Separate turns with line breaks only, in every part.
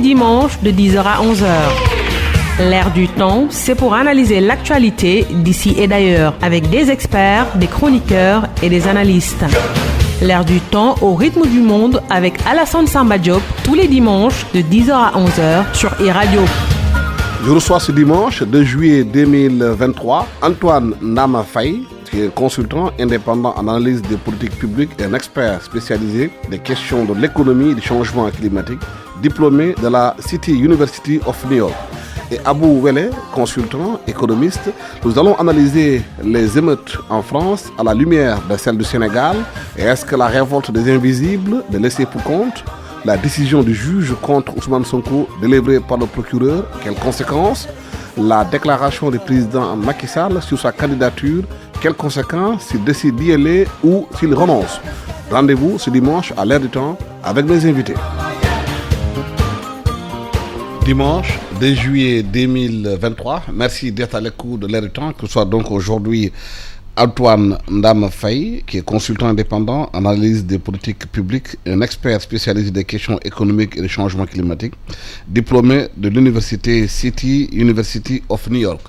dimanches de 10h à 11h. L'air du temps, c'est pour analyser l'actualité d'ici et d'ailleurs avec des experts, des chroniqueurs et des analystes. L'air du temps au rythme du monde avec Alassane Samba Diop tous les dimanches de 10h à 11h sur e-radio.
Je reçois ce dimanche 2 juillet 2023 Antoine Ndama Faye, qui est consultant indépendant en analyse des politiques publiques et un expert spécialisé des questions de l'économie et du changement climatique, diplômé de la City University of New York. Et Abou Wele, consultant, économiste. Nous allons analyser les émeutes en France à la lumière de celle du Sénégal. Et est-ce que la révolte des invisibles, de laisser pour compte, la décision du juge contre Ousmane Sonko délivrée par le procureur, quelles conséquences? La déclaration du président Macky Sall sur sa candidature, quelles conséquences s'il décide d'y aller ou s'il renonce? Rendez-vous ce dimanche à l'heure du temps avec mes invités. Dimanche 2 juillet 2023, merci d'être à l'écoute de l'heure du temps, que ce soit donc aujourd'hui Antoine Ndama Faye, qui est consultant indépendant en analyse des politiques publiques, un expert spécialisé des questions économiques et du changement climatique, diplômé de l'université City University of New York.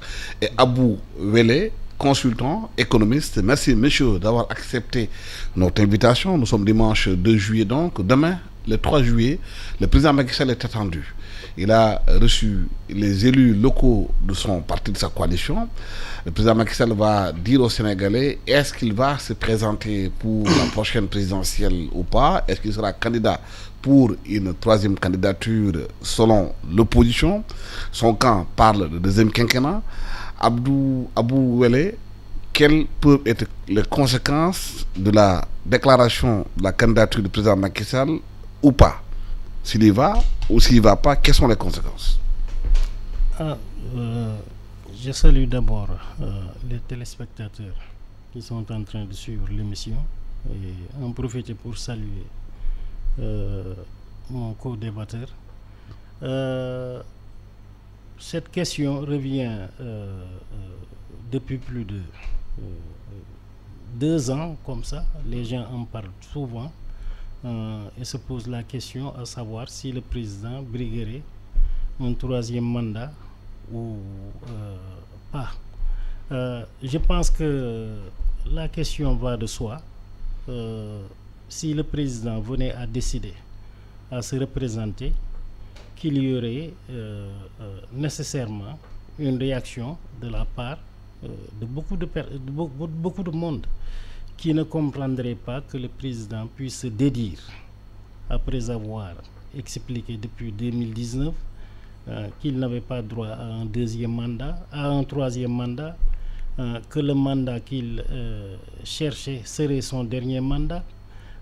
Et Abou Wele, consultant, économiste. Merci, messieurs, d'avoir accepté notre invitation. Nous sommes dimanche 2 juillet donc. Demain, le 3 juillet, le président Macky Sall est attendu. Il a reçu les élus locaux de son parti, de sa coalition. Le président Macky Sall va dire aux Sénégalais est-ce qu'il va se présenter pour la prochaine présidentielle ou pas? Est-ce qu'il sera candidat pour une troisième candidature selon l'opposition? Son camp parle de deuxième quinquennat. Abou Wele, quelles peuvent être les conséquences de la déclaration de la candidature du président Macky Sall ou pas? S'il y va ou s'il ne va pas, quelles sont les conséquences?
Je salue d'abord les téléspectateurs qui sont en train de suivre l'émission et en profiter pour saluer mon co-débatteur. Cette question revient depuis plus de 2 ans comme ça. Les gens en parlent souvent. Et se pose la question à savoir si le président briguerait un troisième mandat ou pas. Je pense que la question va de soi. Si le président venait à décider à se représenter, qu'il y aurait nécessairement une réaction de la part de beaucoup de monde qui ne comprendrait pas que le président puisse se dédire, après avoir expliqué depuis 2019 qu'il n'avait pas droit à un deuxième mandat, à un troisième mandat, que le mandat qu'il cherchait serait son dernier mandat.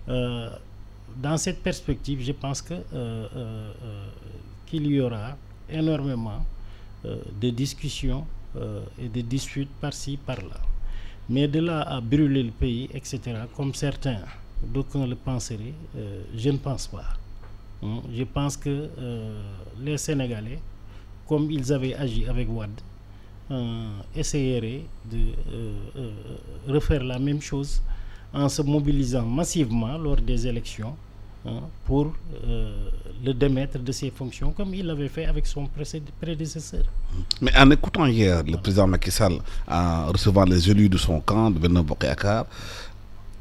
Dans cette perspective, je pense qu'il y aura énormément de discussions et de disputes par-ci, par-là. Mais de là à brûler le pays, etc., comme certains, d'aucuns le penseraient, je ne pense pas. Je pense que les Sénégalais, comme ils avaient agi avec Wade, essayeraient de refaire la même chose en se mobilisant massivement lors des élections pour le démettre de ses fonctions, comme il l'avait fait avec son prédécesseur.
Mais en écoutant hier le président Macky Sall, en recevant les élus de son camp, de Benno Bokk Yakaar,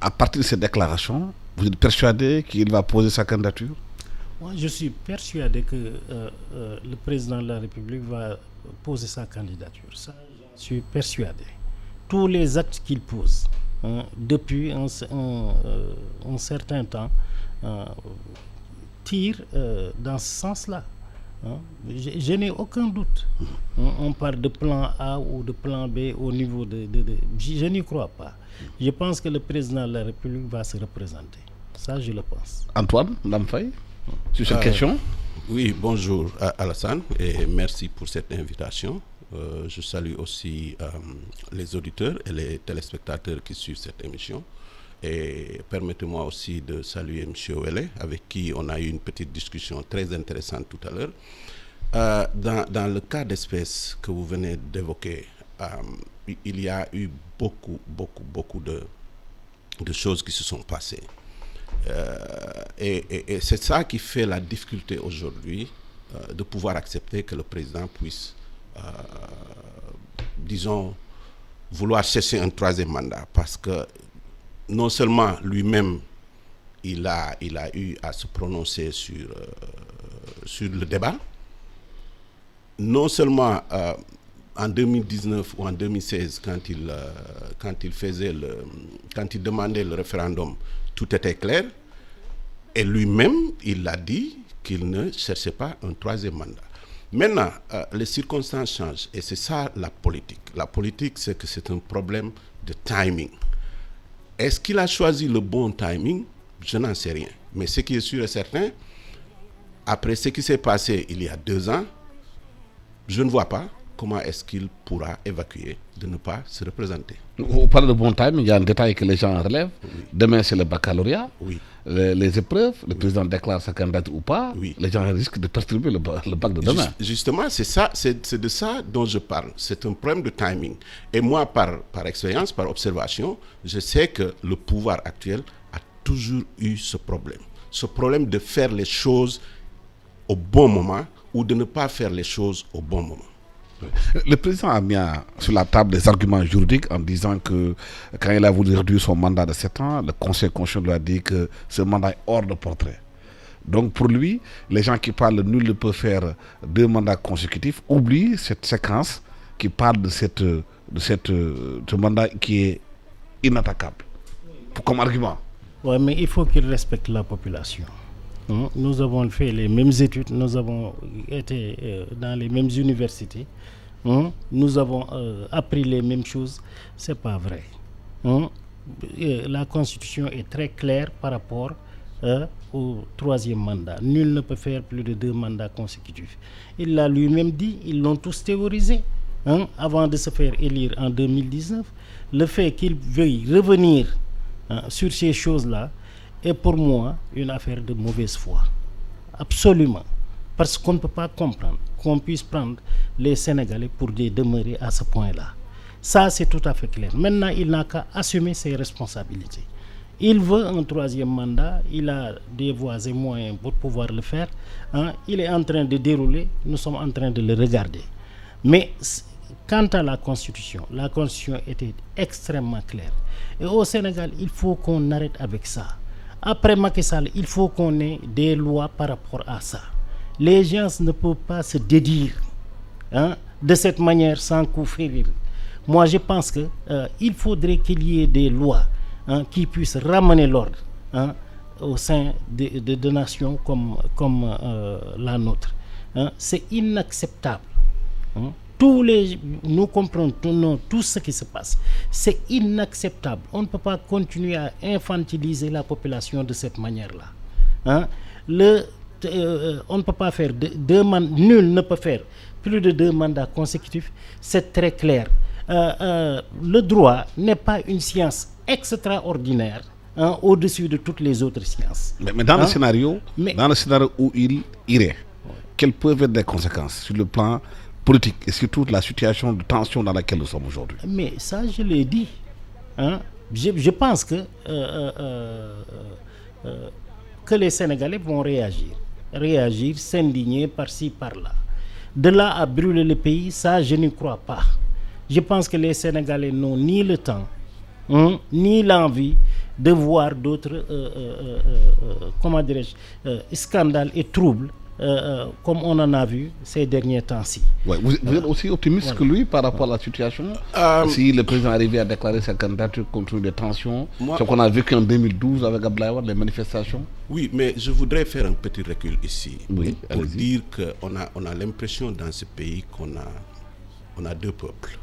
à partir de cette déclaration, vous êtes persuadé qu'il va poser sa candidature?
Moi, je suis persuadé que le président de la République va poser sa candidature. Ça, je suis persuadé. Tous les actes qu'il pose depuis un certain temps tirent dans ce sens-là. Je n'ai aucun doute. On parle de plan A ou de plan B au niveau de je n'y crois pas. Je pense que le président de la République va se représenter. Ça, je le pense.
Antoine Ndama Faye, sur cette question?
Oui, bonjour Alassane et merci pour cette invitation. Je salue aussi les auditeurs et les téléspectateurs qui suivent cette émission. Et permettez-moi aussi de saluer M. Wele, avec qui on a eu une petite discussion très intéressante tout à l'heure. Dans le cas d'espèce que vous venez d'évoquer, il y a eu beaucoup de choses qui se sont passées. Et c'est ça qui fait la difficulté aujourd'hui de pouvoir accepter que le président puisse, disons, vouloir chercher un troisième mandat, parce que non seulement lui-même, il a eu à se prononcer sur le débat, non seulement en 2019 ou en 2016, quand il demandait le référendum, tout était clair, et lui-même, il a dit qu'il ne cherchait pas un troisième mandat. Maintenant, les circonstances changent, et c'est ça la politique. La politique, c'est que c'est un problème de timing. Est-ce qu'il a choisi le bon timing? Je n'en sais rien. Mais ce qui est sûr et certain, après ce qui s'est passé il y a 2 ans, je ne vois pas comment est-ce qu'il pourra évacuer de ne pas se représenter.
Vous parlez de bon timing, il y a un détail que les gens relèvent. Oui. Demain, c'est le baccalauréat.
Oui.
Les épreuves, le président déclare sa candidature ou pas. Oui. Les gens risquent de perturber le bac de demain.
Justement, c'est ça, c'est de ça dont je parle. C'est un problème de timing. Et moi, par expérience, par observation, je sais que le pouvoir actuel a toujours eu ce problème de faire les choses au bon moment ou de ne pas faire les choses au bon moment.
Le président a mis sur la table des arguments juridiques en disant que quand il a voulu réduire son mandat de 7 ans, le Conseil constitutionnel lui a dit que ce mandat est hors de portrait. Donc pour lui, les gens qui parlent nul ne peut faire 2 mandats consécutifs oublient cette séquence qui parle de ce mandat qui est inattaquable comme argument.
Oui, mais il faut qu'il respecte la population. Nous avons fait les mêmes études, nous avons été dans les mêmes universités, nous avons appris les mêmes choses. C'est pas vrai. La Constitution est très claire par rapport au 3e mandat. Nul ne peut faire plus de 2 mandats consécutifs. Il l'a lui-même dit, ils l'ont tous théorisé. Avant de se faire élire en 2019, le fait qu'il veuille revenir sur ces choses-là est pour moi une affaire de mauvaise foi. Absolument. Parce qu'on ne peut pas comprendre qu'on puisse prendre les Sénégalais pour des demeurés à ce point-là. Ça, c'est tout à fait clair. Maintenant, il n'a qu'à assumer ses responsabilités. Il veut un 3e mandat, il a des voies et moyens pour pouvoir le faire. Il est en train de dérouler, nous sommes en train de le regarder. Mais quant à la Constitution était extrêmement claire. Et au Sénégal, il faut qu'on arrête avec ça. Après Macky Sall, il faut qu'on ait des lois par rapport à ça. Les gens ne peuvent pas se dédire de cette manière sans coup férir. Moi, je pense qu'il faudrait qu'il y ait des lois qui puissent ramener l'ordre au sein de nations comme la nôtre. C'est inacceptable. Nous comprenons tout ce qui se passe. C'est inacceptable. On ne peut pas continuer à infantiliser la population de cette manière-là. On ne peut pas faire nul ne peut faire plus de 2 mandats consécutifs. C'est très clair. Le droit n'est pas une science extraordinaire au-dessus de toutes les autres sciences.
Mais dans le scénario où il irait, quelles peuvent être les conséquences sur le plan politique et surtout la situation de tension dans laquelle nous sommes aujourd'hui?
Mais ça, je l'ai dit. Je pense que les Sénégalais vont réagir, s'indigner par-ci, par-là. De là à brûler le pays, ça, je n'y crois pas. Je pense que les Sénégalais n'ont ni le temps, ni l'envie de voir d'autres scandales et troubles comme on en a vu ces derniers temps-ci.
Ouais, vous êtes aussi optimiste que lui par rapport à la situation? Si le président arrivait à déclarer sa candidature contre des tensions, ce qu'on a vécu en 2012 avec Abdoulaye Wade, les manifestations?
Oui, mais je voudrais faire un petit recul ici pour dire qu'on a l'impression dans ce pays qu'on a 2 peuples.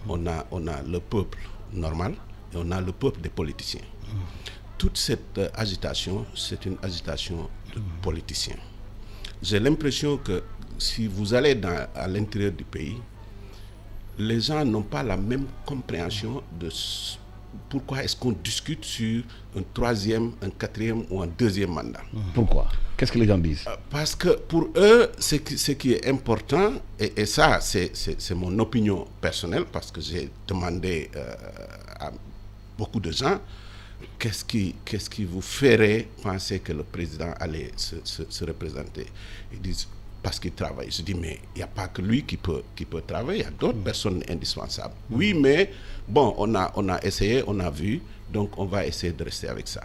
On a le peuple normal et on a le peuple des politiciens. Toute cette agitation, c'est une agitation de politiciens. J'ai l'impression que si vous allez à l'intérieur du pays, les gens n'ont pas la même compréhension de pourquoi est-ce qu'on discute sur un 3e, un 4e ou un 2e mandat.
Pourquoi? Qu'est-ce que les gens disent?
Parce que pour eux, ce qui est important, et ça c'est mon opinion personnelle, parce que j'ai demandé à beaucoup de gens, qu'est-ce qui vous ferait penser que le président allait se représenter? Ils disent parce qu'il travaille. Je dis, mais il n'y a pas que lui qui peut travailler, il y a d'autres personnes indispensables. Oui, mais bon, on a essayé, on a vu, donc on va essayer de rester avec ça.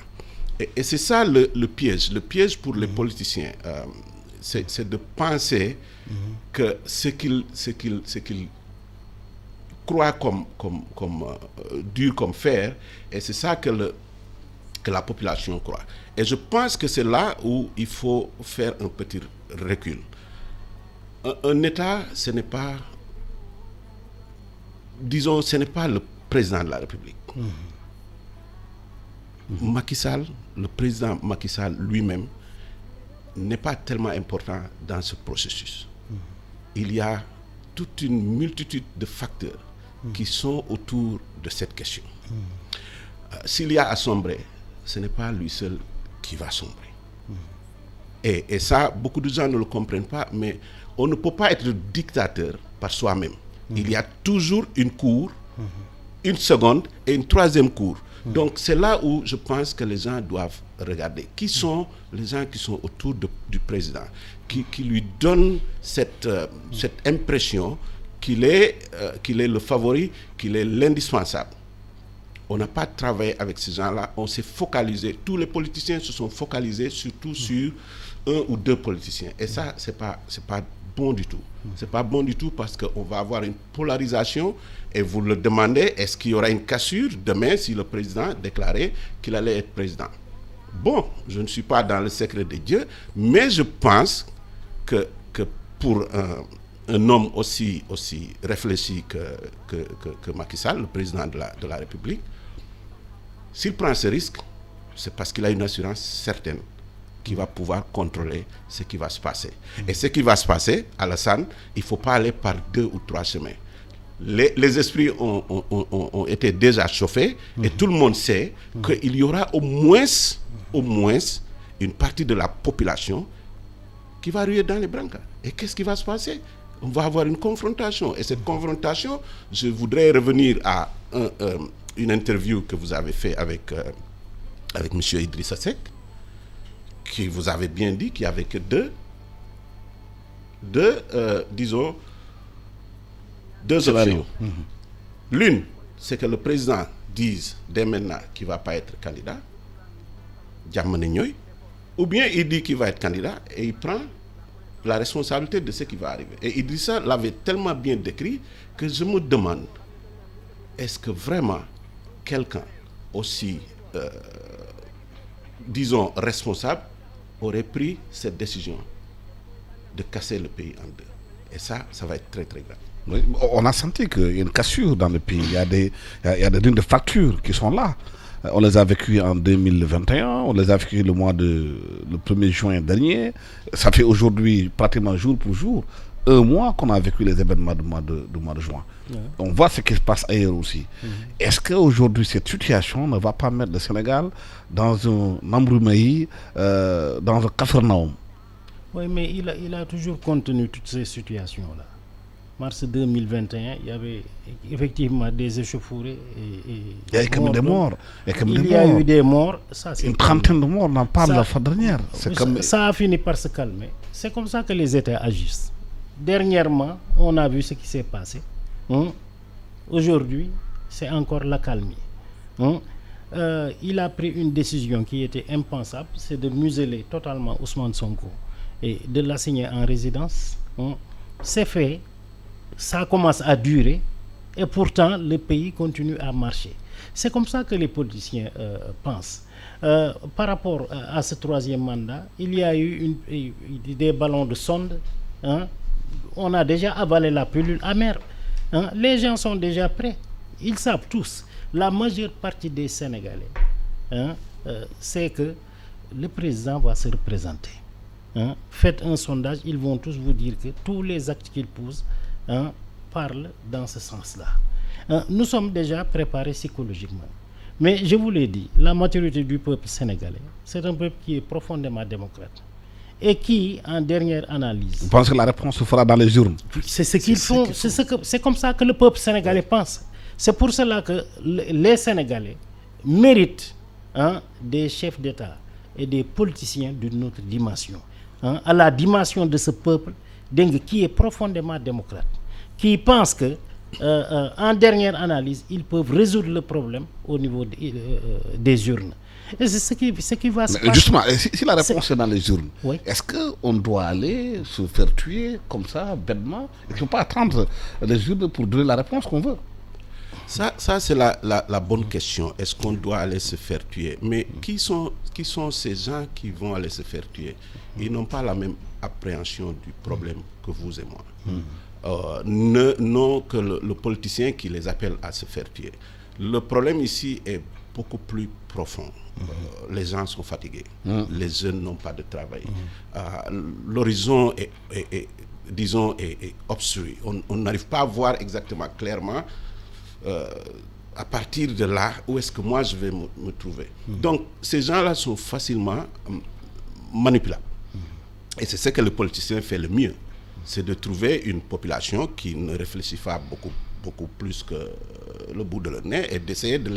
Et c'est ça le piège. Le piège pour les politiciens, c'est de penser que ce qu'ils croient comme dur comme fer, et c'est ça que la population croit. Et je pense que c'est là où il faut faire un petit recul. Un État, ce n'est pas, disons, ce n'est pas le président de la République. Macky Sall, le président Macky Sall lui-même, n'est pas tellement important dans ce processus. Il y a toute une multitude de facteurs qui sont autour de cette question. S'il y a à sombrer, ce n'est pas lui seul qui va sombrer. Et ça, beaucoup de gens ne le comprennent pas, mais on ne peut pas être dictateur par soi-même. Il y a toujours une cour, une seconde et une troisième cour. Donc c'est là où je pense que les gens doivent regarder. Qui sont les gens qui sont autour du président, qui lui donnent cette impression qu'il est le favori, qu'il est l'indispensable. On n'a pas travaillé avec ces gens-là, on s'est focalisé, tous les politiciens se sont focalisés surtout sur un ou deux politiciens. Et ça, c'est pas bon du tout. C'est pas bon du tout parce qu'on va avoir une polarisation et vous le demandez, est-ce qu'il y aura une cassure demain si le président déclarait qu'il allait être président? Bon, je ne suis pas dans le secret de Dieu, mais je pense que pour un homme aussi réfléchi que Macky Sall, le président de la République, s'il prend ce risque, c'est parce qu'il a une assurance certaine qui va pouvoir contrôler ce qui va se passer. Et ce qui va se passer, Alassane, il ne faut pas aller par 2 ou 3 chemins. Les esprits ont été déjà chauffés et tout le monde sait qu'il y aura au moins une partie de la population qui va ruer dans les brancards. Et qu'est-ce qui va se passer? On va avoir une confrontation. Et cette confrontation, je voudrais revenir à une interview que vous avez fait avec M. Idrissa Seck, qui vous avait bien dit qu'il n'y avait que deux options. L'une, c'est que le président dise dès maintenant qu'il ne va pas être candidat, ou bien il dit qu'il va être candidat et il prend la responsabilité de ce qui va arriver. Et Idrissa l'avait tellement bien décrit que je me demande, est-ce que vraiment quelqu'un aussi, disons, responsable aurait pris cette décision de casser le pays en deux? Et ça va être très très grave.
Oui, on a senti qu'il y a une cassure dans le pays. Il y a des lignes de fracture qui sont là. On les a vécues en 2021, on les a vécues le 1er juin dernier. Ça fait aujourd'hui pratiquement jour pour jour 1 mois qu'on a vécu les événements du mois de juin. Ouais. On voit ce qui se passe ailleurs aussi. Est-ce qu'aujourd'hui cette situation ne va pas mettre le Sénégal dans un embrouillement, dans un capharnaüm?
Oui, mais il a toujours contenu toutes ces situations-là. Mars 2021, il y avait effectivement des échauffourées
il y a quand même des morts.
Il y a eu des morts. Ça,
une trentaine de morts, on en parle la fois dernière.
Ça a fini par se calmer. C'est comme ça que les États agissent. Dernièrement, on a vu ce qui s'est passé. Aujourd'hui, c'est encore l'accalmie. Il a pris une décision qui était impensable, c'est de museler totalement Ousmane Sonko et de l'assigner en résidence. C'est fait. Ça commence à durer et pourtant le pays continue à marcher. C'est comme ça que les politiciens pensent. Par rapport à ce 3e mandat, il y a eu des ballons de sonde. On a déjà avalé la pilule amère. Les gens sont déjà prêts. Ils savent tous. La majeure partie des Sénégalais, c'est que le président va se représenter. Faites un sondage, ils vont tous vous dire que tous les actes qu'il pose parle dans ce sens-là. Nous sommes déjà préparés psychologiquement. Mais je vous l'ai dit, la maturité du peuple sénégalais, c'est un peuple qui est profondément démocrate et qui, en dernière analyse...
Vous pensez que la réponse se fera dans les urnes?
C'est ce qu'ils font. C'est comme ça que le peuple sénégalais pense. C'est pour cela que les Sénégalais méritent des chefs d'État et des politiciens d'une autre dimension. À la dimension de ce peuple qui est profondément démocrate, qui pense que en dernière analyse, ils peuvent résoudre le problème au niveau des urnes. Et c'est ce qui va se passer.
Justement, si la réponse est dans les urnes,
oui.
Est-ce qu'on doit aller se faire tuer comme ça, bêtement? Il ne faut pas attendre les urnes pour donner la réponse qu'on veut.
Ça c'est la bonne question. Est-ce qu'on doit aller se faire tuer? Mais qui sont ces gens qui vont aller se faire tuer? Ils n'ont pas la même appréhension du problème que vous et moi. Non que le politicien qui les appelle à se faire tuer. Le problème ici est beaucoup plus profond. Les gens sont fatigués. Les jeunes n'ont pas de travail. L'horizon est obstrué. On n'arrive pas à voir exactement clairement à partir de là où est-ce que moi je vais me trouver. Donc ces gens-là sont facilement manipulables. Et c'est ce que le politicien fait le mieux. C'est de trouver une population qui ne réfléchit pas beaucoup plus que le bout de leur nez et d'essayer de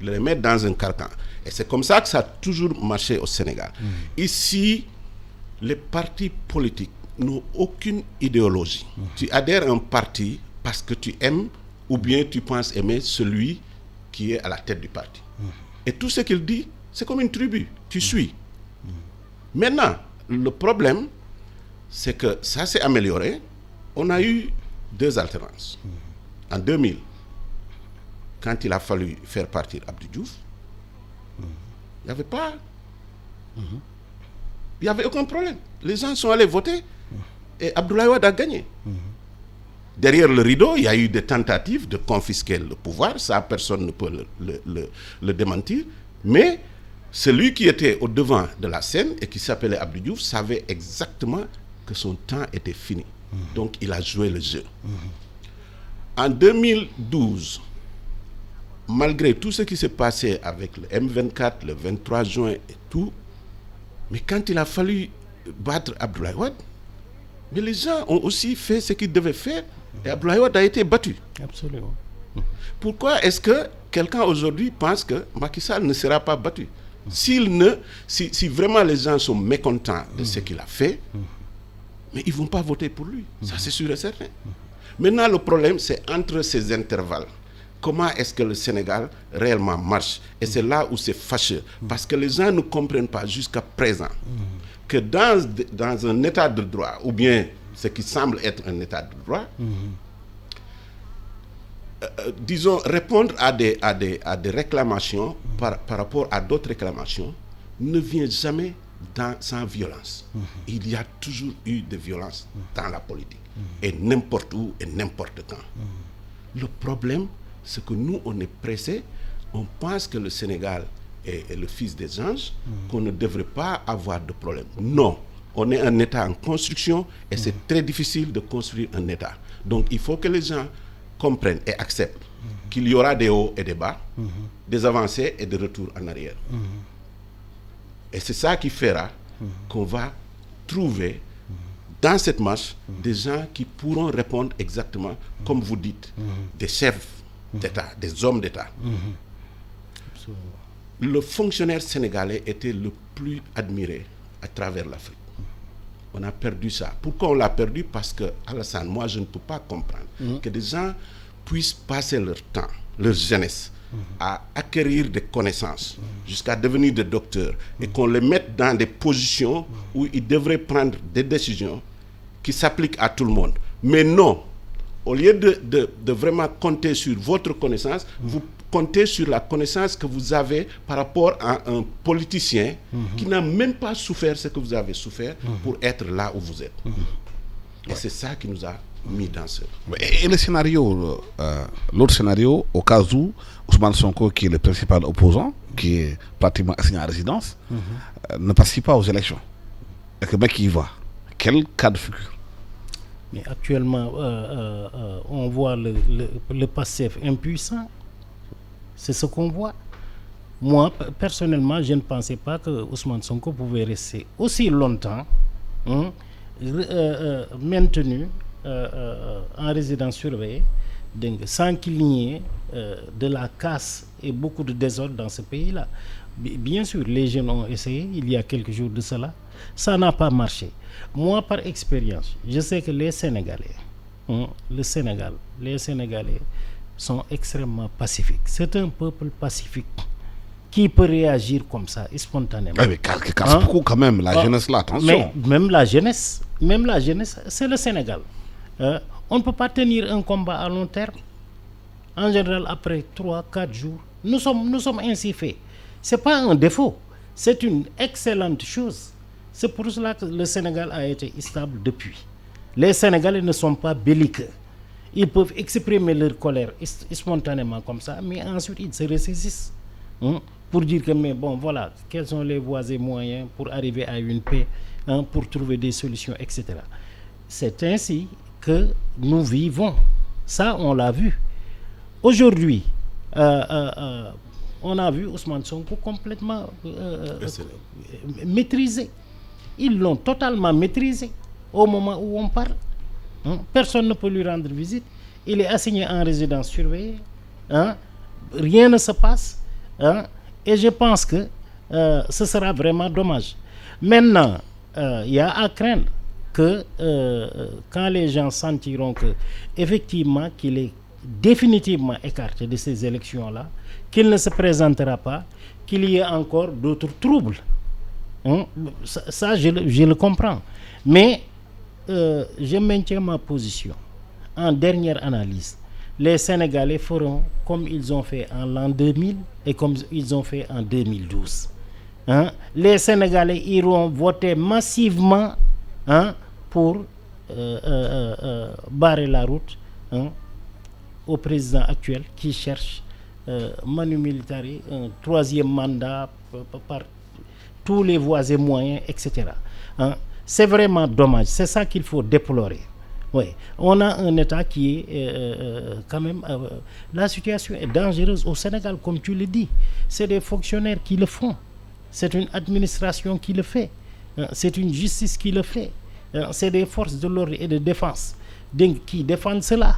les mettre dans un carcan. Et c'est comme ça que ça a toujours marché au Sénégal. Ici, les partis politiques n'ont aucune idéologie. Tu adhères à un parti parce que tu aimes ou bien tu penses aimer celui qui est à la tête du parti. Et tout ce qu'il dit, c'est comme une tribu. Tu suis. Maintenant, le problème, c'est que ça s'est amélioré. On a eu 2 alternances. En 2000, quand il a fallu faire partir Abdou Diouf, il n'y avait pas... Il n'y avait aucun problème. Les gens sont allés voter et Abdoulaye Wade a gagné. Derrière le rideau, il y a eu des tentatives de confisquer le pouvoir. Ça, personne ne peut le démentir. Mais celui qui était au devant de la scène et qui s'appelait Abdou Diouf savait exactement que son temps était fini. Donc, il a joué le jeu. En 2012, malgré tout ce qui s'est passé avec le M24, le 23 juin et tout, mais quand il a fallu battre Abdoulaye Wade, mais les gens ont aussi fait ce qu'ils devaient faire et Abdoulaye Wade a été battu.
Absolument.
Pourquoi est-ce que quelqu'un aujourd'hui pense que Macky Sall ne sera pas battu? Si vraiment les gens sont mécontents de ce qu'il a fait, mais ils ne vont pas voter pour lui. Ça, c'est sûr et certain. Maintenant, le problème, c'est entre ces intervalles. Comment est-ce que le Sénégal réellement marche? Et c'est là où c'est fâcheux. Parce que les gens ne comprennent pas jusqu'à présent que dans un état de droit, ou bien ce qui semble être un état de droit, disons, répondre à des réclamations par rapport à d'autres réclamations ne vient jamais sans violence. Il y a toujours eu de violence dans la politique. Et n'importe où et n'importe quand. Le problème, c'est que nous, on est pressés, on pense que le Sénégal est le fils des anges, qu'on ne devrait pas avoir de problème. Non, on est un État en construction et c'est très difficile de construire un État. Donc il faut que les gens comprennent et acceptent qu'il y aura des hauts et des bas, des avancées et des retours en arrière. Et c'est ça qui fera qu'on va trouver dans cette marche des gens qui pourront répondre exactement comme vous dites, des chefs d'État, des hommes d'État. Le fonctionnaire sénégalais était le plus admiré à travers l'Afrique. On a perdu ça. Pourquoi on l'a perdu? Parce que, Alassane, moi je ne peux pas comprendre que des gens puissent passer leur temps, leur jeunesse, à acquérir des connaissances jusqu'à devenir des docteurs et qu'on les mette dans des positions où ils devraient prendre des décisions qui s'appliquent à tout le monde. Mais non, au lieu de vraiment compter sur votre connaissance, vous comptez sur la connaissance que vous avez par rapport à un politicien qui n'a même pas souffert ce que vous avez souffert pour être là où vous êtes. Et c'est ça qui nous a mis dans ce...
Et le scénario, l'autre scénario, au cas où Ousmane Sonko, qui est le principal opposant, qui est pratiquement assigné à résidence, ne participe pas aux élections. Et que le mec y va. Quel cas de figure?
Mais actuellement, on voit le PASTEF impuissant. C'est ce qu'on voit. Moi, personnellement, je ne pensais pas que Ousmane Sonko pouvait rester aussi longtemps maintenu en résidence surveillée, sans qu'il n'y ait de la casse et beaucoup de désordre dans ce pays-là. Bien sûr, les jeunes ont essayé, il y a quelques jours de cela, Ça n'a pas marché. Moi, par expérience, je sais que les Sénégalais, les Sénégalais sont extrêmement pacifiques. C'est un peuple pacifique qui peut réagir comme ça, spontanément.
Mais casse beaucoup quand même, la jeunesse là, attention.
Mais même la jeunesse, c'est le Sénégal. On ne peut pas tenir un combat à long terme. En général, après 3-4 jours, nous sommes ainsi faits. Ce n'est pas un défaut, c'est une excellente chose. C'est pour cela que le Sénégal a été stable depuis. Les Sénégalais ne sont pas belliqueux. Ils peuvent exprimer leur colère spontanément comme ça, mais ensuite ils se ressaisissent pour dire que, mais bon, voilà, quelles sont les voies et moyens pour arriver à une paix, pour trouver des solutions, etc. C'est ainsi que nous vivons. Ça, on l'a vu. Aujourd'hui, on a vu Ousmane Sonko complètement maîtrisé. Ils l'ont totalement maîtrisé au moment où on parle. Personne ne peut lui rendre visite. Il est assigné en résidence surveillée. Rien ne se passe. Et je pense que ce sera vraiment dommage. Maintenant, il y a à craindre que quand les gens sentiront que effectivement qu'il est définitivement écarté de ces élections-là, qu'il ne se présentera pas, qu'il y ait encore d'autres troubles. Ça, je le comprends. Mais je maintiens ma position. En dernière analyse, les Sénégalais feront comme ils ont fait en l'an 2000 et comme ils ont fait en 2012. Les Sénégalais iront voter massivement pour barrer la route au président actuel qui cherche Manu Militari, un troisième mandat par tous les voies et moyens, etc. C'est vraiment dommage. C'est ça qu'il faut déplorer. Oui. On a un État qui est quand même... la situation est dangereuse au Sénégal, comme tu le dis. C'est des fonctionnaires qui le font. C'est une administration qui le fait. C'est une justice qui le fait. C'est des forces de l'ordre et de défense qui défendent cela.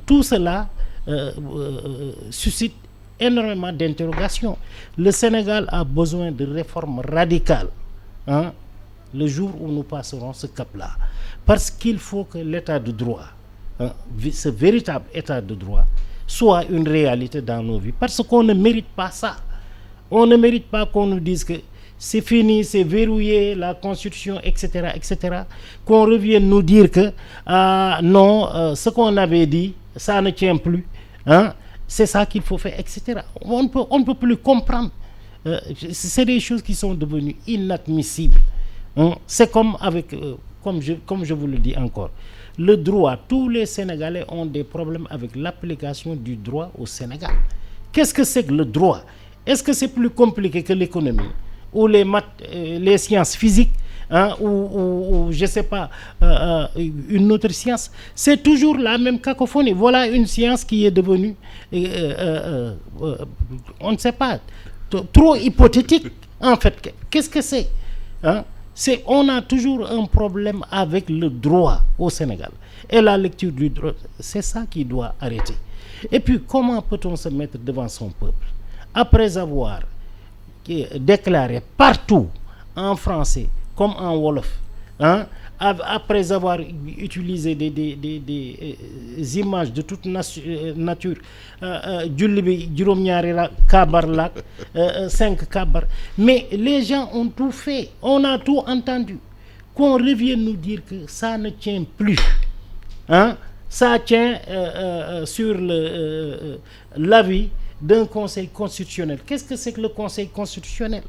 Tout cela suscite énormément d'interrogations. Le Sénégal a besoin de réformes radicales le jour où nous passerons ce cap-là. Parce qu'il faut que l'état de droit, ce véritable état de droit, soit une réalité dans nos vies. Parce qu'on ne mérite pas ça. On ne mérite pas qu'on nous dise que c'est fini, c'est verrouillé, la Constitution, etc., etc. Qu'on revienne nous dire que non, ce qu'on avait dit, ça ne tient plus. C'est ça qu'il faut faire, etc. On ne peut plus comprendre. C'est des choses qui sont devenues inadmissibles. C'est comme avec, comme je vous le dis encore, le droit. Tous les Sénégalais ont des problèmes avec l'application du droit au Sénégal. Qu'est-ce que c'est que le droit? Est-ce que c'est plus compliqué que l'économie ou les maths, les sciences physiques, ou je ne sais pas, une autre science? C'est toujours la même cacophonie. Voilà une science qui est devenue, on ne sait pas, trop hypothétique. En fait, qu'est-ce que c'est? On a toujours un problème avec le droit au Sénégal. Et la lecture du droit, c'est ça qui doit arrêter. Et puis, comment peut-on se mettre devant son peuple après avoir déclaré partout, en français comme en wolof, après avoir utilisé des images de toute nature, julli bi juróom-ñaari kabar lak 5 kabar, mais les gens ont tout fait, on a tout entendu. Qu'on revienne nous dire que ça ne tient plus, ça tient sur l'avis d'un conseil constitutionnel. Qu'est-ce que c'est que le conseil constitutionnel?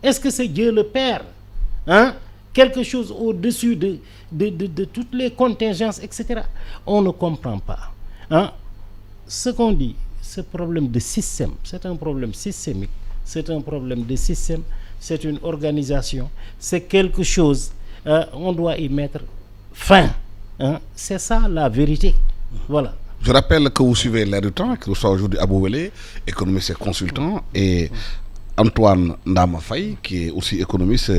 Est-ce que c'est Dieu le Père? Quelque chose au-dessus de toutes les contingences, etc. On ne comprend pas. Ce qu'on dit, ce problème de système, c'est un problème systémique, c'est un problème de système, c'est une organisation, c'est quelque chose, on doit y mettre fin. C'est ça la vérité. Voilà.
Je rappelle que vous suivez L'Air du Temps, que vous soyez aujourd'hui Abou Wele, économiste et consultant, et Antoine Ndama Faye, qui est aussi économiste.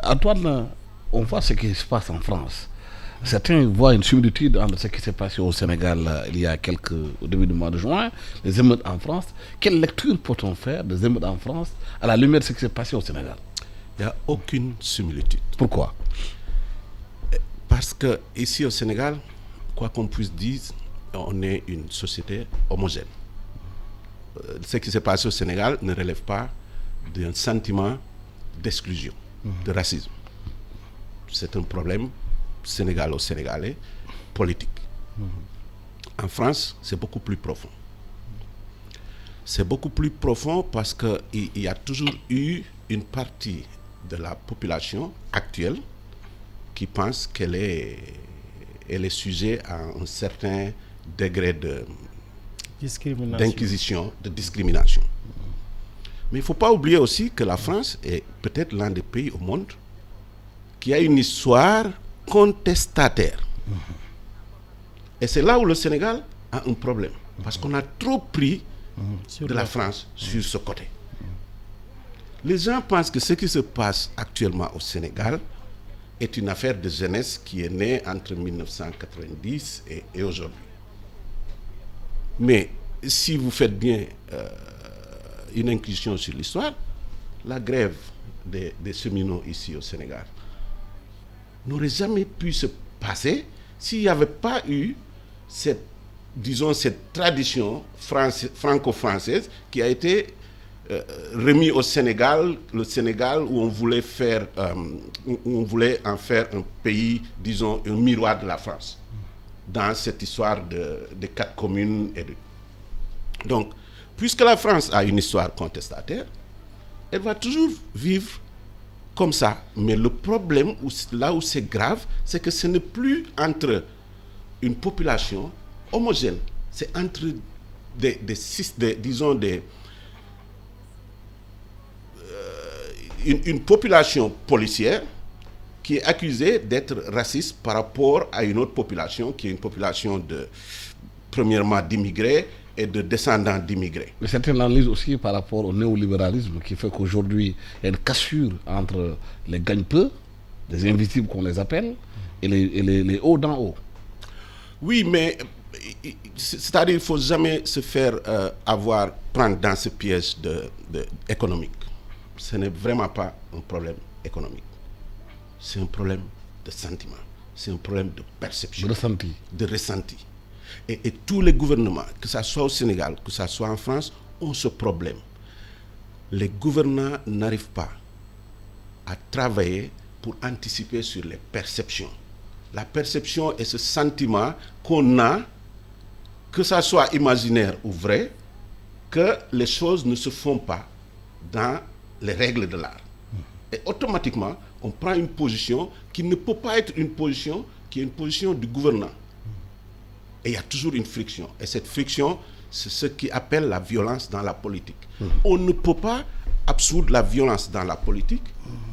Antoine, on voit ce qui se passe en France. Certains voient une similitude entre ce qui s'est passé au Sénégal au début du mois de juin, les émeutes en France. Quelle lecture peut-on faire des émeutes en France à la lumière de ce qui s'est passé au Sénégal?
Il n'y a aucune similitude.
Pourquoi?
Parce que ici au Sénégal, quoi qu'on puisse dire, on est une société homogène. Ce qui s'est passé au Sénégal ne relève pas d'un sentiment d'exclusion, de racisme. C'est un problème sénégalo-sénégalais politique. En France, c'est beaucoup plus profond. C'est beaucoup plus profond parce qu'il y a toujours eu une partie de la population actuelle qui pense qu'elle est sujet à un certain degré d'inquisition, de discrimination. Mais il ne faut pas oublier aussi que la France est peut-être l'un des pays au monde qui a une histoire contestataire. Et c'est là où le Sénégal a un problème. Parce qu'on a trop pris de la France sur ce côté. Les gens pensent que ce qui se passe actuellement au Sénégal est une affaire de jeunesse qui est née entre 1990 et aujourd'hui. Mais si vous faites bien une incursion sur l'histoire, la grève des cheminots ici au Sénégal n'aurait jamais pu se passer s'il n'y avait pas eu cette tradition franco-française qui a été remis au Sénégal, le Sénégal où on voulait en faire un pays, disons, un miroir de la France, dans cette histoire de 4 communes. Donc, puisque la France a une histoire contestataire, elle va toujours vivre comme ça. Mais le problème, là où c'est grave, c'est que ce n'est plus entre une population homogène, c'est entre une population policière qui est accusée d'être raciste par rapport à une autre population qui est une population premièrement d'immigrés et de descendants d'immigrés.
Mais certains l'analysent aussi par rapport au néolibéralisme qui fait qu'aujourd'hui il y a une cassure entre les gagne-peu, les invisibles qu'on les appelle, et les hauts d'en haut.
Oui, mais c'est-à-dire qu'il ne faut jamais se faire prendre dans ce piège économique. Ce n'est vraiment pas un problème économique. C'est un problème de sentiment. C'est un problème de perception. De ressenti. Et tous les gouvernements, que ce soit au Sénégal, que ce soit en France, ont ce problème. Les gouvernants n'arrivent pas à travailler pour anticiper sur les perceptions. La perception est ce sentiment qu'on a, que ça soit imaginaire ou vrai, que les choses ne se font pas dans les règles de l'art. Et automatiquement, on prend une position qui ne peut pas être une position qui est une position du gouvernant. Et il y a toujours une friction. Et cette friction, c'est ce qui appelle la violence dans la politique. On ne peut pas absoudre la violence dans la politique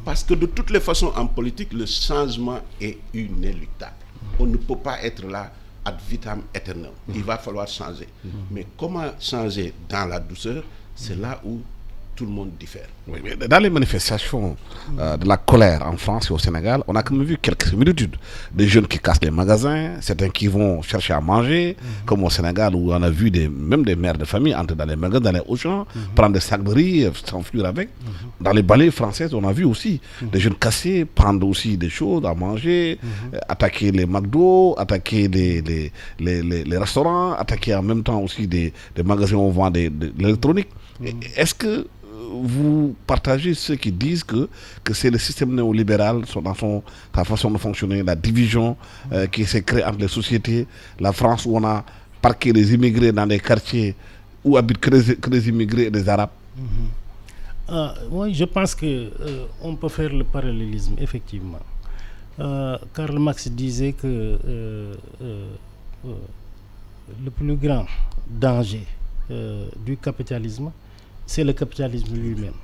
parce que de toutes les façons, en politique, le changement est inéluctable. On ne peut pas être là ad vitam aeternam. Il va falloir changer. Mais comment changer dans la douceur? C'est là où tout le monde diffère.
Oui, mais dans les manifestations de la colère en France et au Sénégal, on a quand même vu quelques similitudes. Des jeunes qui cassent les magasins, certains qui vont chercher à manger, comme au Sénégal où on a vu même des mères de famille entrer dans les magasins, dans les Auchan, prendre des sacs de riz, s'enfuir avec. Dans les banlieues françaises, on a vu aussi des jeunes cassés, prendre aussi des choses à manger, attaquer les McDo, attaquer les restaurants, attaquer en même temps aussi des magasins où on vend de l'électronique. Est-ce que vous partagez ceux qui disent que c'est le système néolibéral dans sa façon de fonctionner, la division qui s'est créée entre les sociétés, la France où on a parqué les immigrés dans des quartiers où habitent que des immigrés et des Arabes?
Oui, je pense qu'on peut faire le parallélisme, effectivement. Karl Marx disait que le plus grand danger du capitalisme, c'est le capitalisme lui-même,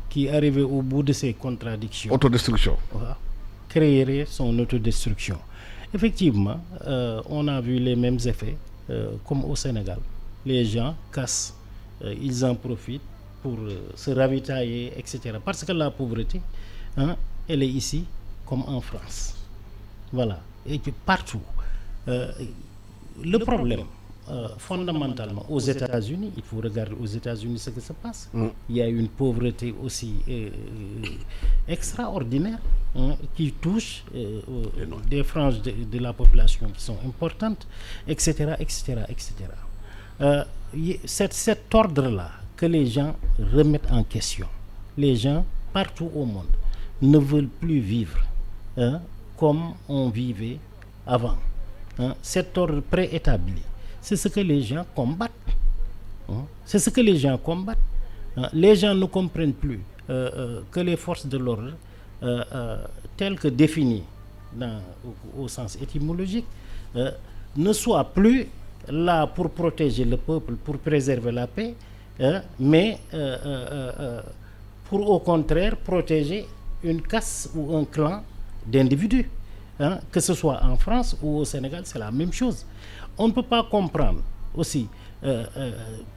qui, arrivé au bout de ses contradictions,
autodestruction,
créerait son autodestruction. Effectivement, on a vu les mêmes effets, comme au Sénégal. Les gens cassent, ils en profitent pour se ravitailler, etc. Parce que la pauvreté, elle est ici comme en France. Voilà. Et puis partout. Le problème, fondamentalement aux États-Unis, il faut regarder aux États-Unis ce qui se passe. Il y a une pauvreté aussi extraordinaire qui touche des franges de la population qui sont importantes, etc., etc., etc. Cet ordre-là que les gens remettent en question. Les gens partout au monde ne veulent plus vivre comme on vivait avant. Cet ordre préétabli, c'est ce que les gens combattent. C'est ce que les gens combattent. Les gens ne comprennent plus que les forces de l'ordre, telles que définies au sens étymologique, ne soient plus là pour protéger le peuple, pour préserver la paix, mais pour au contraire protéger une caste ou un clan d'individus. Que ce soit en France ou au Sénégal, c'est la même chose. On ne peut pas comprendre aussi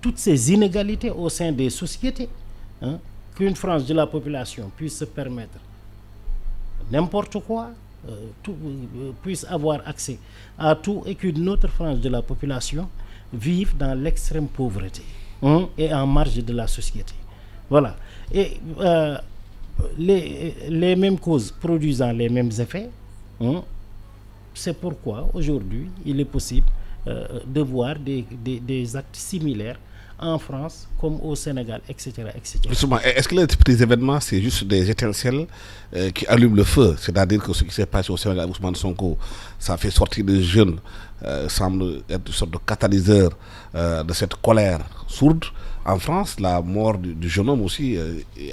toutes ces inégalités au sein des sociétés, qu'une frange de la population puisse se permettre n'importe quoi, puisse avoir accès à tout, et qu'une autre frange de la population vive dans l'extrême pauvreté et en marge de la société. Voilà. Et les mêmes causes produisant les mêmes effets, c'est pourquoi aujourd'hui il est possible de voir des actes similaires en France comme au Sénégal, etc., etc.
Justement, est-ce que les événements, c'est juste des étincelles qui allument le feu? C'est-à-dire que ce qui s'est passé au Sénégal avec Ousmane Sonko, ça fait sortir des jeunes, semble être une sorte de catalyseur de cette colère sourde. En France, la mort du jeune homme aussi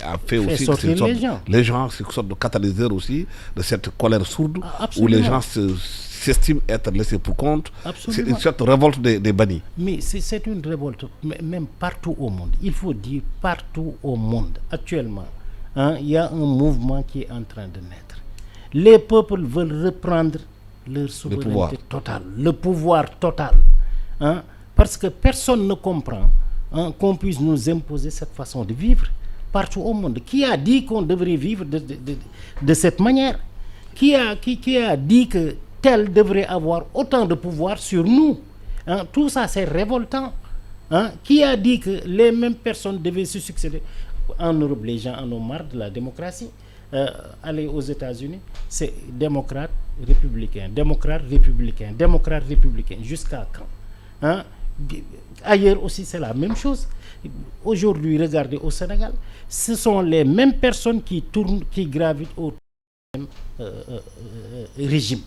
a fait aussi
sortir
les gens, c'est une sorte de catalyseur aussi de cette colère sourde.
Absolument.
Où les gens s'estiment être laissés pour compte.
Absolument.
C'est une sorte de révolte des bannis.
Mais c'est une révolte, même partout au monde. Il faut dire partout au monde. Actuellement, il y a un mouvement qui est en train de naître. Les peuples veulent reprendre leur souveraineté totale, le pouvoir total. Parce que personne ne comprend qu'on puisse nous imposer cette façon de vivre partout au monde. Qui a dit qu'on devrait vivre de cette manière? Qui a dit que tel devrait avoir autant de pouvoir sur nous? Tout ça, c'est révoltant. Qui a dit que les mêmes personnes devaient se succéder? En Europe, les gens en ont marre de la démocratie. Aller aux États-Unis, c'est démocrate, républicain, démocrate, républicain, démocrate, républicain. Jusqu'à quand? Ailleurs aussi, c'est la même chose. Aujourd'hui, regardez au Sénégal, ce sont les mêmes personnes qui gravitent autour du même régime.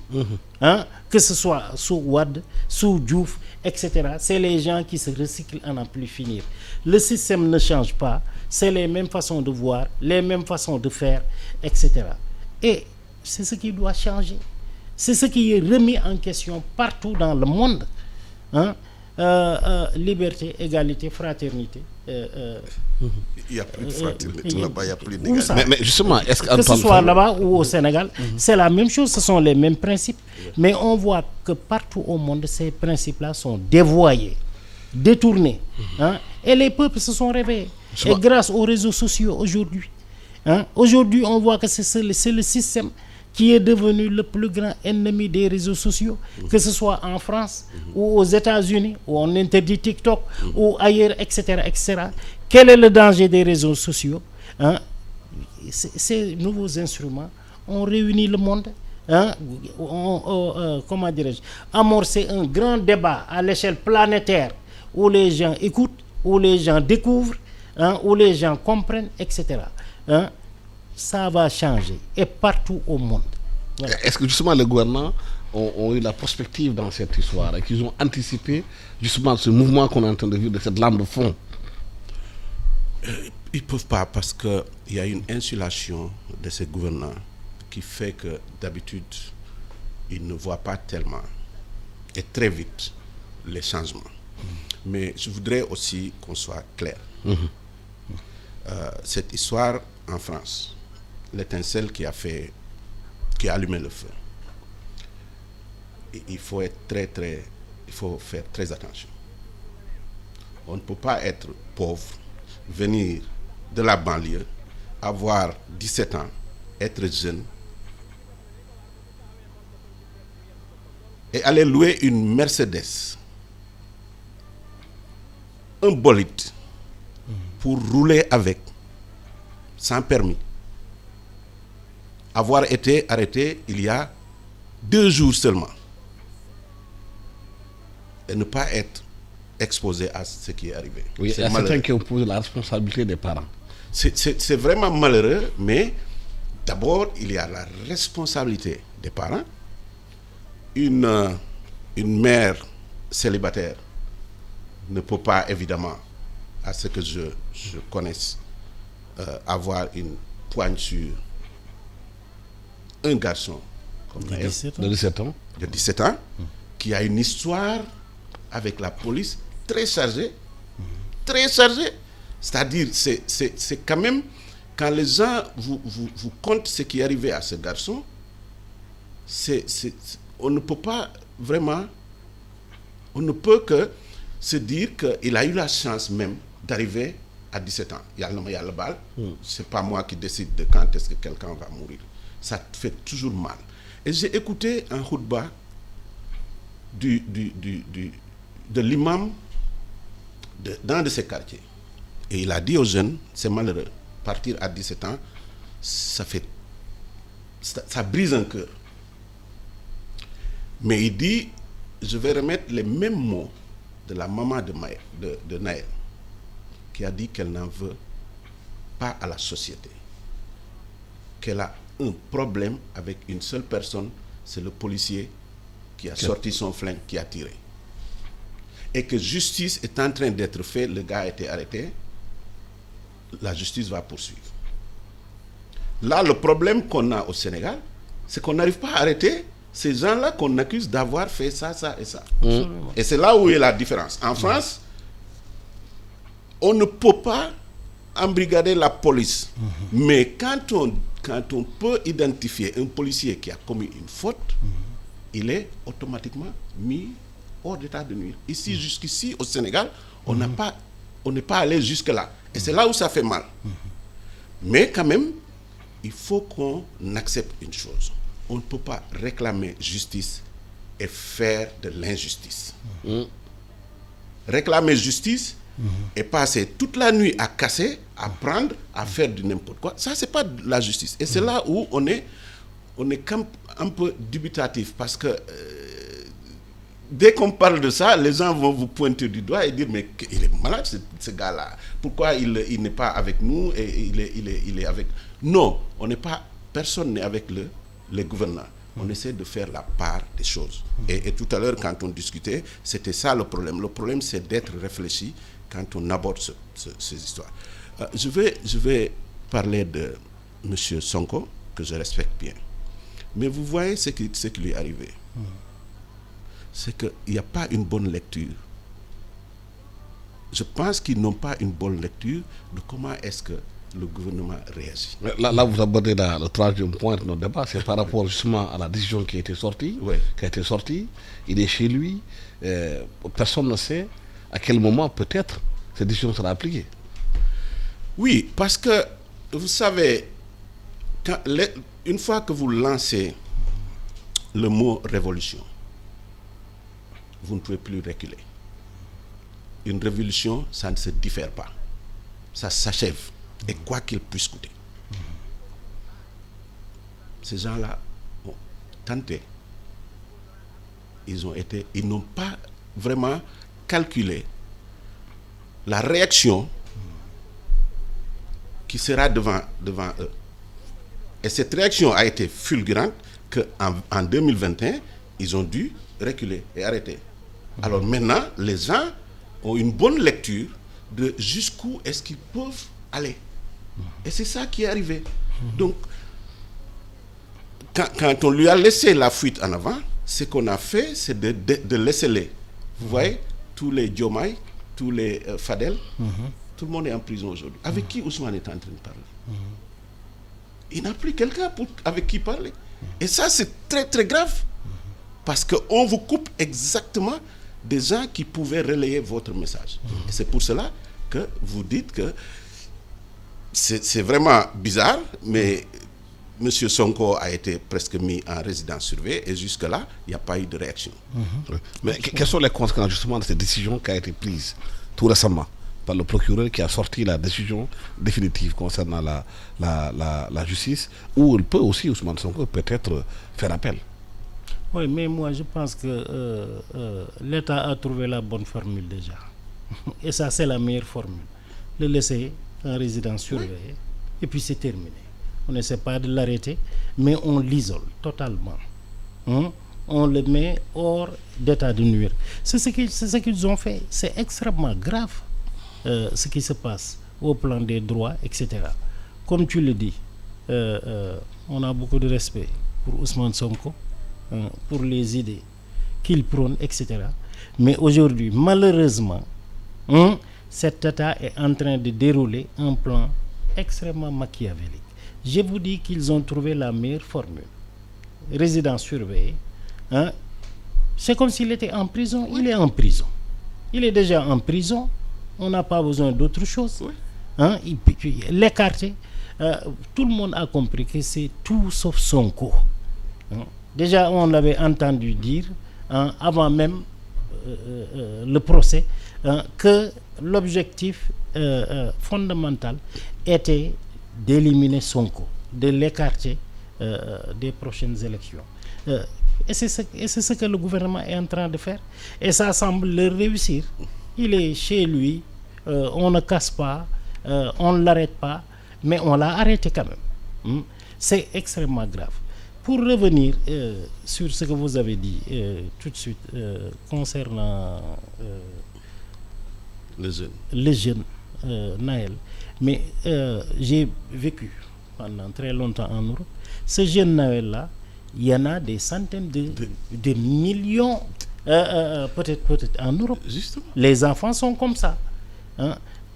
Que ce soit sous Wade, sous Diouf, etc. C'est les gens qui se recyclent à n'en plus finir. Le système ne change pas. C'est les mêmes façons de voir, les mêmes façons de faire, etc. Et c'est ce qui doit changer. C'est ce qui est remis en question partout dans le monde. Liberté, égalité, fraternité.
Il n'y a plus de fraternité là-bas, il n'y a plus d'égalité.
Mais justement, est-ce
que ce soit là-bas ou au Sénégal, c'est la même chose, ce sont les mêmes principes. Mais on voit que partout au monde, ces principes-là sont dévoyés, détournés. Et les peuples se sont réveillés. Et grâce aux réseaux sociaux aujourd'hui, aujourd'hui, on voit que c'est le système qui est devenu le plus grand ennemi des réseaux sociaux, que ce soit en France ou aux États-Unis, où on interdit TikTok, ou ailleurs, etc., etc. Quel est le danger des réseaux sociaux? Ces nouveaux instruments ont réuni le monde, comment dirais-je, amorcé un grand débat à l'échelle planétaire, où les gens écoutent, où les gens découvrent, où les gens comprennent, etc. Ça va changer, et partout au monde. Voilà.
Est-ce que justement les gouvernements ont eu la prospective dans cette histoire et qu'ils ont anticipé justement ce mouvement qu'on est en train de vivre, de cette lame de fond?
Ils ne peuvent pas, parce qu'il y a une insulation de ces gouvernants qui fait que d'habitude, ils ne voient pas tellement et très vite les changements. Mais je voudrais aussi qu'on soit clair. Cette histoire en France, l'étincelle qui a allumé le feu. Il faut être il faut faire très attention. On ne peut pas être pauvre, venir de la banlieue, avoir 17 ans, être jeune et aller louer une Mercedes un bolide pour rouler avec, sans permis, avoir été arrêté il y a 2 jours seulement, et ne pas être exposé à ce qui est arrivé.
Oui, il y a certains qui opposent la responsabilité des parents.
C'est vraiment malheureux, mais d'abord, il y a la responsabilité des parents. Une mère célibataire ne peut pas, évidemment, à ce que je connaisse, avoir une poigne sur un garçon comme
de
17 ans,
qui a une histoire avec la police très chargée. C'est-à-dire, c'est quand même, quand les gens vous comptent ce qui est arrivé à ce garçon, on ne peut pas vraiment, on ne peut que se dire qu'il a eu la chance même d'arriver à 17 ans. Yalla bal, c'est pas moi qui décide de quand est-ce que quelqu'un va mourir. Ça fait toujours mal. Et j'ai écouté un khutba de l'imam d'un de ces quartiers. Et il a dit aux jeunes, c'est malheureux, partir à 17 ans, ça brise un cœur. Mais il dit, je vais remettre les mêmes mots de la maman de Naël, qui a dit qu'elle n'en veut pas à la société, qu'elle a un problème avec une seule personne, c'est le policier qui a sorti son flingue, qui a tiré. Et que justice est en train d'être faite, le gars a été arrêté, la justice va poursuivre. Là, le problème qu'on a au Sénégal, c'est qu'on n'arrive pas à arrêter ces gens-là qu'on accuse d'avoir fait ça, ça et ça. Et c'est là où est la différence. En France, on ne peut pas embrigader la police. Mais quand on peut identifier un policier qui a commis une faute, il est automatiquement mis hors d'état de nuire. Ici, jusqu'ici, au Sénégal, on n'est pas allé jusque-là. Et c'est là où ça fait mal. Mais quand même, il faut qu'on accepte une chose. On ne peut pas réclamer justice et faire de l'injustice. Réclamer justice et passer toute la nuit à casser, à prendre, à faire du n'importe quoi, ça, c'est pas de la justice. Et c'est là où on est un peu dubitatif, parce que dès qu'on parle de ça, les gens vont vous pointer du doigt et dire, mais il est malade ce gars-là. Pourquoi il n'est pas avec nous et il est avec... Non, on n'est pas... Personne n'est avec les gouvernants. On essaie de faire la part des choses. Et tout à l'heure, quand on discutait, c'était ça le problème. Le problème, c'est d'être réfléchi quand on aborde ces histoires. Je vais parler de M. Sonko, que je respecte bien. Mais vous voyez ce qui lui est arrivé. C'est qu'il n'y a pas une bonne lecture. Je pense qu'ils n'ont pas une bonne lecture de comment est-ce que le gouvernement réagit.
Là, vous abordez le troisième point de notre débat, c'est par rapport justement à la décision qui a été sortie.
Oui.
Il est chez lui. Personne ne sait à quel moment peut-être cette décision sera appliquée.
Oui, parce que vous savez, une fois que vous lancez le mot révolution, vous ne pouvez plus reculer. Une révolution, ça ne se diffère pas. Ça s'achève. Et quoi qu'il puisse coûter. Ces gens-là ont tenté. Ils n'ont pas vraiment calculé la réaction qui sera devant eux. Et cette réaction a été fulgurante qu'en 2021, ils ont dû reculer et arrêter. Alors maintenant, les gens ont une bonne lecture de jusqu'où est-ce qu'ils peuvent aller. Et c'est ça qui est arrivé. Donc, quand on lui a laissé la fuite en avant, ce qu'on a fait, c'est de laisser les... Vous voyez, tous les Diomaye, tous les Fadel, tout le monde est en prison aujourd'hui. Avec qui Ousmane est en train de parler? Il n'a plus quelqu'un avec qui parler. Et ça, c'est très, très grave. Parce qu'on vous coupe exactement des gens qui pouvaient relayer votre message. Et c'est pour cela que vous dites que c'est vraiment bizarre, mais M. Sonko a été presque mis en résidence surveillée et jusque-là, il n'y a pas eu de réaction.
Mais quelles sont les conséquences justement de cette décision qui a été prise tout récemment par le procureur qui a sorti la décision définitive concernant la justice, où il peut aussi, Ousmane Sonko, peut-être faire appel.
Oui, mais moi je pense que l'État a trouvé la bonne formule déjà. Et ça, c'est la meilleure formule. Le laisser en résidence surveillée, et puis c'est terminé. On n'essaie pas de l'arrêter, mais on l'isole totalement. On le met hors d'état de nuire. C'est ce qu'ils ont fait. C'est extrêmement grave ce qui se passe au plan des droits, etc. Comme tu le dis, on a beaucoup de respect pour Ousmane Sonko, pour les idées qu'il prône, etc. Mais aujourd'hui, malheureusement, cet État est en train de dérouler un plan extrêmement machiavélique. Je vous dis qu'ils ont trouvé la meilleure formule. Résidence surveillée. C'est comme s'il était en prison. Il est en prison. Il est déjà en prison. On n'a pas besoin d'autre chose. L'écarter. Tout le monde a compris que c'est tout sauf Sonko. Déjà, on l'avait entendu dire, avant même le procès, que l'objectif fondamental était d'éliminer Sonko, de l'écarter des prochaines élections. Et c'est ce que le gouvernement est en train de faire. Et ça semble leur réussir. Il est chez lui, on ne casse pas, on ne l'arrête pas, mais on l'a arrêté quand même. C'est extrêmement grave. Pour revenir sur ce que vous avez dit tout de suite concernant le jeune Naël, mais j'ai vécu pendant très longtemps en Europe. Ce jeune Naël-là, il y en a des centaines de millions, peut-être en Europe. Justement. Les enfants sont comme ça.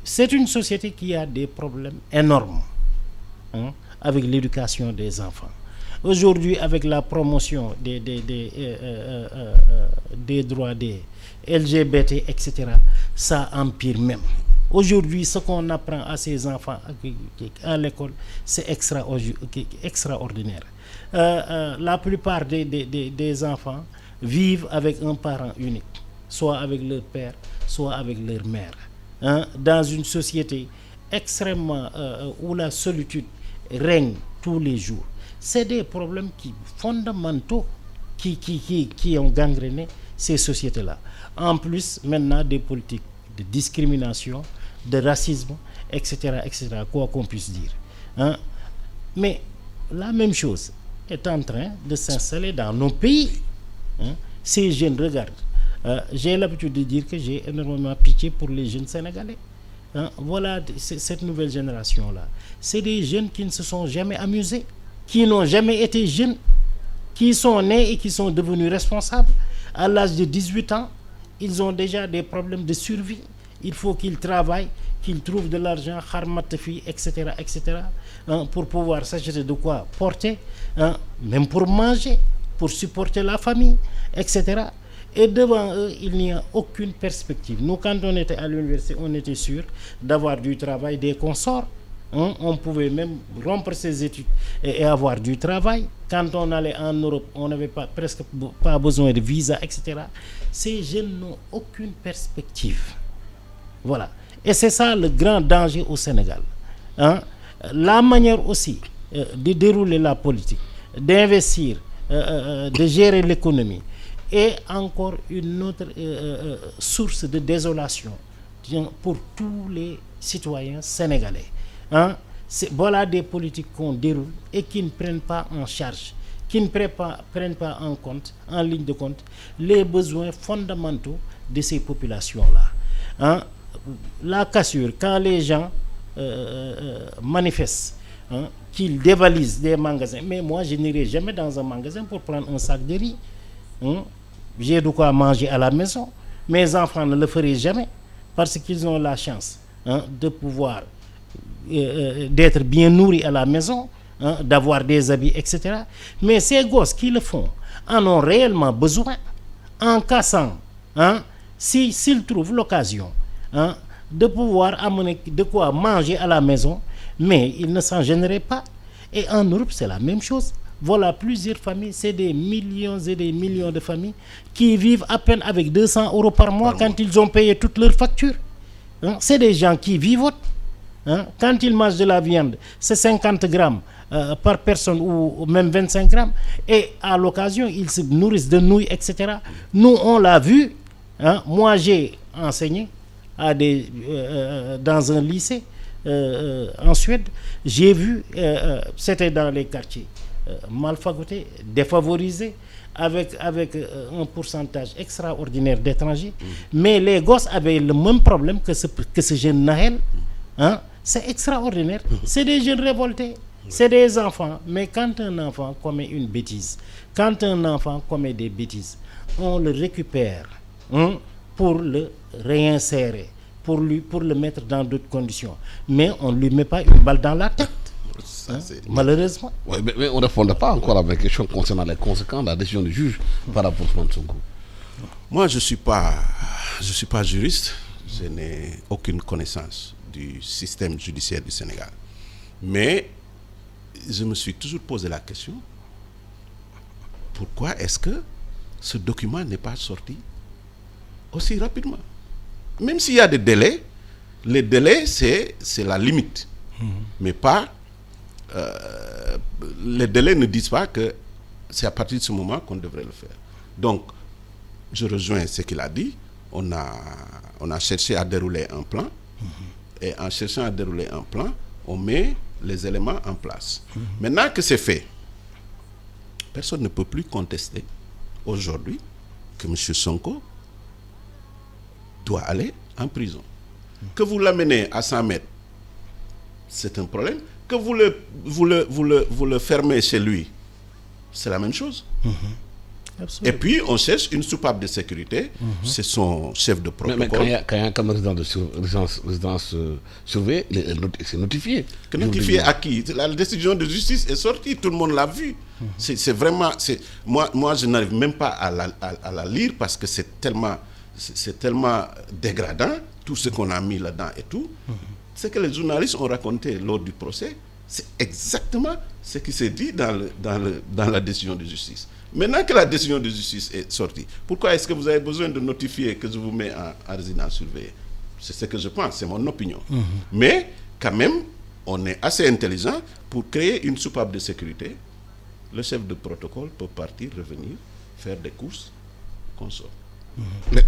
C'est une société qui a des problèmes énormes avec l'éducation des enfants. Aujourd'hui, avec la promotion des droits des LGBT, etc., ça empire même. Aujourd'hui, ce qu'on apprend à ces enfants à l'école, c'est extraordinaire. La plupart des enfants vivent avec un parent unique, soit avec leur père, soit avec leur mère. Dans une société extrêmement où la solitude règne tous les jours. C'est des problèmes fondamentaux qui ont gangréné ces sociétés-là. En plus, maintenant, des politiques de discrimination, de racisme, etc., quoi qu'on puisse dire. Mais la même chose est en train de s'installer dans nos pays. Ces jeunes, regarde, j'ai l'habitude de dire que j'ai énormément pitié pour les jeunes Sénégalais. Voilà, cette nouvelle génération-là. C'est des jeunes qui ne se sont jamais amusés, qui n'ont jamais été jeunes, qui sont nés et qui sont devenus responsables. À l'âge de 18 ans, ils ont déjà des problèmes de survie. Il faut qu'ils travaillent, qu'ils trouvent de l'argent, etc., pour pouvoir s'acheter de quoi porter, même pour manger, pour supporter la famille, etc. Et devant eux, il n'y a aucune perspective. Nous, quand on était à l'université, on était sûr d'avoir du travail, des consorts. On pouvait même rompre ses études et avoir du travail. Quand on allait en Europe, on n'avait presque pas besoin de visa, etc. Ces jeunes n'ont aucune perspective. Voilà. Et c'est ça le grand danger au Sénégal. La manière aussi de dérouler la politique, d'investir, de gérer l'économie, est encore une autre source de désolation pour tous les citoyens sénégalais. Voilà des politiques qu'on déroule et qui ne prennent pas en charge, qui ne prennent pas en ligne de compte, les besoins fondamentaux de ces populations-là. La cassure, quand les gens manifestent, qu'ils dévalisent des magasins, mais moi je n'irai jamais dans un magasin pour prendre un sac de riz. J'ai de quoi manger à la maison. Mes enfants ne le feraient jamais parce qu'ils ont la chance de pouvoir d'être bien nourris à la maison, d'avoir des habits, etc. Mais ces gosses qui le font en ont réellement besoin. En cassant, s'ils trouvent l'occasion de pouvoir amener de quoi manger à la maison, mais ils ne s'en gêneraient pas. Et en Europe, c'est la même chose. Voilà plusieurs familles, c'est des millions et des millions de familles qui vivent à peine avec 200 € par mois quand ils ont payé toutes leurs factures. Hein? C'est des gens qui vivotent. Hein? Quand ils mangent de la viande, c'est 50 grammes par personne ou même 25 grammes. Et à l'occasion, ils se nourrissent de nouilles, etc. Nous, on l'a vu. Hein? Moi, j'ai enseigné dans un lycée en Suède. J'ai vu, c'était dans les quartiers malfagotés, défavorisés, avec un pourcentage extraordinaire d'étrangers. Mais les gosses avaient le même problème que ce jeune Nahel. Hein? C'est extraordinaire. C'est des jeunes révoltés. C'est des enfants. Mais quand un enfant commet une bêtise, quand un enfant commet des bêtises, on le récupère pour le réinsérer, pour le mettre dans d'autres conditions. Mais on ne lui met pas une balle dans la tête. Malheureusement.
Ouais, mais on ne répondait pas encore à la question concernant les conséquences de la décision du juge par rapport à Ousmane Sonko.
Moi, je suis pas juriste. Je n'ai aucune connaissance du système judiciaire du Sénégal. Mais je me suis toujours posé la question, pourquoi est-ce que ce document n'est pas sorti aussi rapidement? Même s'il y a des délais, les délais, c'est la limite. Mais pas... les délais ne disent pas que c'est à partir de ce moment qu'on devrait le faire. Donc, je rejoins ce qu'il a dit. On a cherché à dérouler un plan. Et en cherchant à dérouler un plan, on met les éléments en place. Maintenant que c'est fait, personne ne peut plus contester aujourd'hui que M. Sonko doit aller en prison. Que vous l'amenez à 100 mètres, c'est un problème. Que vous le fermez chez lui, c'est la même chose.
Absolument.
Et puis, on cherche une soupape de sécurité. C'est son chef de protocole.
Mais quand il y a comme résidence surveillée, c'est notifié.
Que notifié à qui? La décision de justice est sortie, tout le monde l'a vu. C'est vraiment... Moi, je n'arrive même pas à la lire parce que c'est tellement dégradant, tout ce qu'on a mis là-dedans et tout. Ce que les journalistes ont raconté lors du procès, c'est exactement ce qui s'est dit dans la décision de justice. Maintenant que la décision de justice est sortie, pourquoi est-ce que vous avez besoin de notifier que je vous mets en résidence surveillée? C'est ce que je pense, c'est mon opinion. Mais quand même, on est assez intelligent pour créer une soupape de sécurité. Le chef de protocole peut partir, revenir, faire des courses, qu'on sort.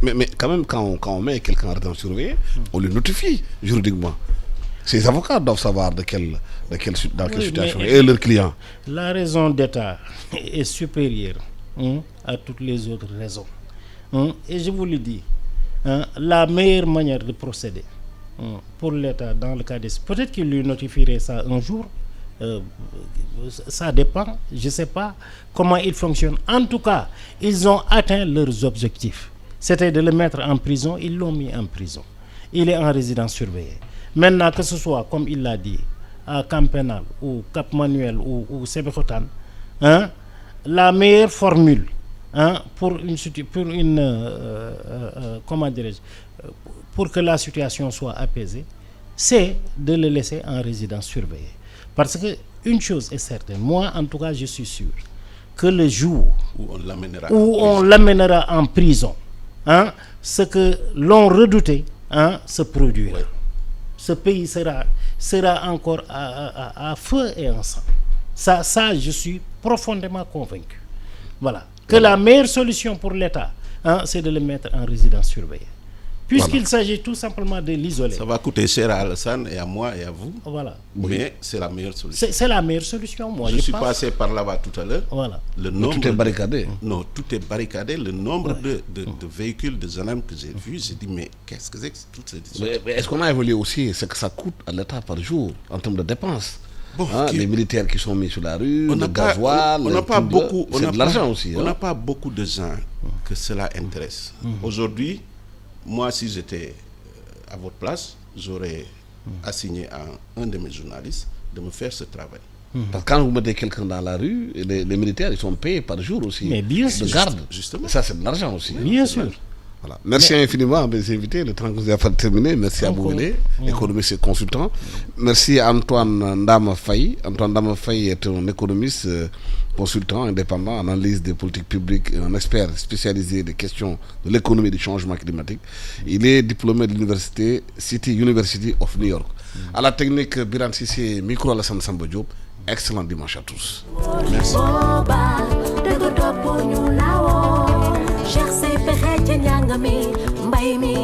Mais quand même, quand on met quelqu'un en résidence surveillée, on le notifie juridiquement. Ces avocats doivent savoir dans quelle situation et leurs clients.
La raison d'État est supérieure à toutes les autres raisons. Et je vous le dis, la meilleure manière de procéder pour l'État dans le cas de... Peut-être qu'il lui notifierait ça un jour. Ça dépend. Je ne sais pas comment il fonctionne. En tout cas, ils ont atteint leurs objectifs. C'était de le mettre en prison. Ils l'ont mis en prison. Il est en résidence surveillée. Maintenant, que ce soit, comme il l'a dit, à Camp Pénal ou Cap Manuel ou Sébikotane, la meilleure formule pour que la situation soit apaisée, c'est de le laisser en résidence surveillée. Parce que une chose est certaine, moi en tout cas je suis sûr que le jour où on l'amènera en prison, ce que l'on redoutait se produira. Ouais. Ce pays sera encore à feu et en sang. Ça, je suis profondément convaincu. Voilà. Que la meilleure solution pour l'État, c'est de le mettre en résidence surveillée. Puisqu'il s'agit tout simplement de l'isoler.
Ça va coûter cher à Alassane et à moi et à vous.
Voilà.
Mais c'est la meilleure solution.
C'est la meilleure solution, moi.
Je suis passé par là-bas tout à l'heure.
Voilà.
Tout est barricadé.
Non, tout est barricadé. Le nombre de véhicules, de gendarmes que j'ai vus, j'ai dit, mais qu'est-ce que c'est que toutes ces histoires?
Mais est-ce qu'on a évolué aussi ce que ça coûte à l'État par jour en termes de dépenses? Les militaires qui sont mis sur la rue, le gasoil,
on n'a pas beaucoup.
C'est de l'argent aussi.
On n'a pas beaucoup de gens que cela intéresse. Aujourd'hui, moi, si j'étais à votre place, j'aurais assigné à un de mes journalistes de me faire ce travail.
Parce que quand vous mettez quelqu'un dans la rue, les militaires, ils sont payés par jour aussi.
Mais bien sûr.
De garde.
Justement.
Ça, c'est de l'argent aussi.
Bien sûr.
Voilà. Merci infiniment à mes invités. Le temps que vous avez terminé. Merci à Bouélé, économiste et consultant. Merci à Antoine Ndama Faye. Antoine Ndama Faye est un économiste, consultant indépendant, analyse des politiques publiques, un expert spécialisé des questions de l'économie et du changement climatique. Il est diplômé de l'université City University of New York. À la technique, Biran Sissé, micro Alassane Samba Diop. Excellent dimanche à tous.
Merci.
Cher c'est pexe ci njàng mi mbay mi